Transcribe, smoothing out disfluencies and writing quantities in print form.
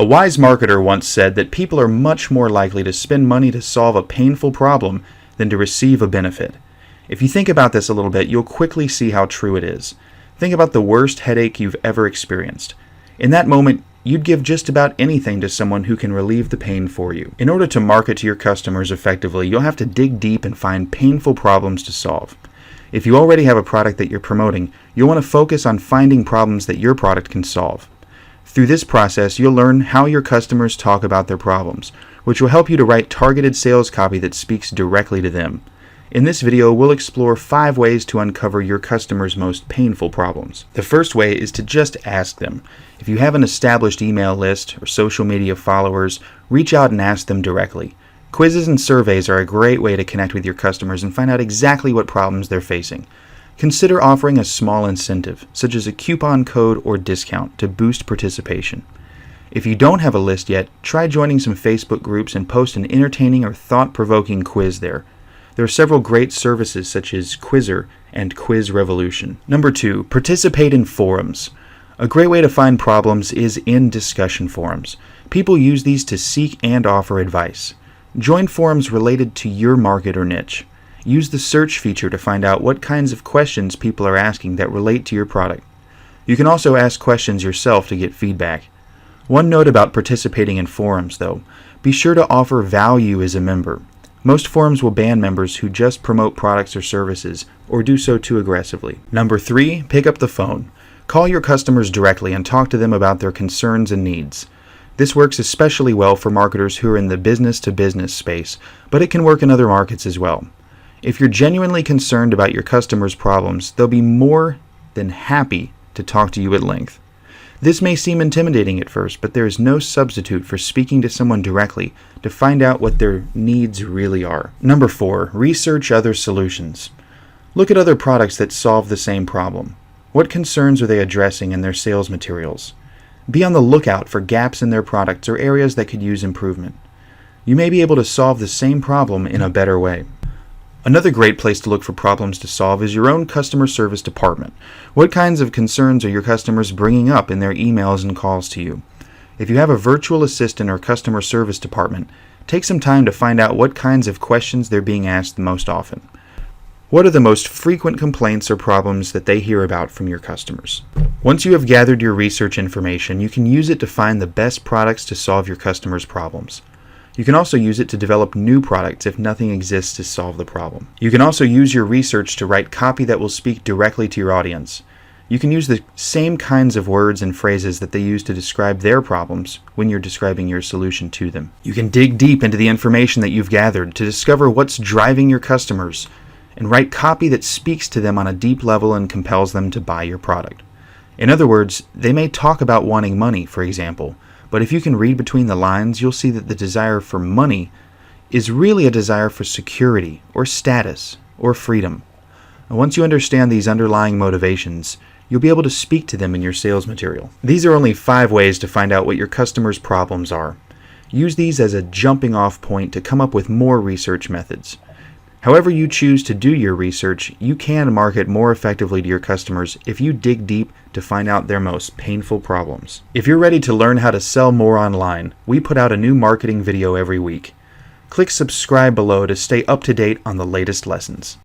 A wise marketer once said that people are much more likely to spend money to solve a painful problem than to receive a benefit. If you think about this a little bit, you'll quickly see how true it is. Think about the worst headache you've ever experienced. In that moment, you'd give just about anything to someone who can relieve the pain for you. In order to market to your customers effectively, you'll have to dig deep and find painful problems to solve. If you already have a product that you're promoting, you'll want to focus on finding problems that your product can solve. Through this process, you'll learn how your customers talk about their problems, which will help you to write targeted sales copy that speaks directly to them. In this video, we'll explore 5 ways to uncover your customers' most painful problems. The first way is to just ask them. If you have an established email list or social media followers, reach out and ask them directly. Quizzes and surveys are a great way to connect with your customers and find out exactly what problems they're facing. Consider offering a small incentive, such as a coupon code or discount, to boost participation. If you don't have a list yet, try joining some Facebook groups and post an entertaining or thought-provoking quiz there. There are several great services such as Quizzer and Quiz Revolution. Number 2, participate in forums. A great way to find problems is in discussion forums. People use these to seek and offer advice. Join forums related to your market or niche. Use the search feature to find out what kinds of questions people are asking that relate to your product. You can also ask questions yourself to get feedback. One note about participating in forums, though: be sure to offer value as a member. Most forums will ban members who just promote products or services, or do so too aggressively. Number 3, pick up the phone. Call your customers directly and talk to them about their concerns and needs. This works especially well for marketers who are in the business-to-business space, but it can work in other markets as well. If you're genuinely concerned about your customers' problems, they'll be more than happy to talk to you at length. This may seem intimidating at first, but there is no substitute for speaking to someone directly to find out what their needs really are. Number 4, research other solutions. Look at other products that solve the same problem. What concerns are they addressing in their sales materials? Be on the lookout for gaps in their products or areas that could use improvement. You may be able to solve the same problem in a better way. Another great place to look for problems to solve is your own customer service department. What kinds of concerns are your customers bringing up in their emails and calls to you? If you have a virtual assistant or customer service department, take some time to find out what kinds of questions they're being asked the most often. What are the most frequent complaints or problems that they hear about from your customers? Once you have gathered your research information, you can use it to find the best products to solve your customers' problems. You can also use it to develop new products if nothing exists to solve the problem. You can also use your research to write copy that will speak directly to your audience. You can use the same kinds of words and phrases that they use to describe their problems when you're describing your solution to them. You can dig deep into the information that you've gathered to discover what's driving your customers and write copy that speaks to them on a deep level and compels them to buy your product. In other words, they may talk about wanting money, for example, but if you can read between the lines, you'll see that the desire for money is really a desire for security or status or freedom. And once you understand these underlying motivations, you'll be able to speak to them in your sales material. These are only 5 ways to find out what your customers' problems are. Use these as a jumping off point to come up with more research methods. However you choose to do your research, you can market more effectively to your customers if you dig deep to find out their most painful problems. If you're ready to learn how to sell more online, we put out a new marketing video every week. Click subscribe below to stay up to date on the latest lessons.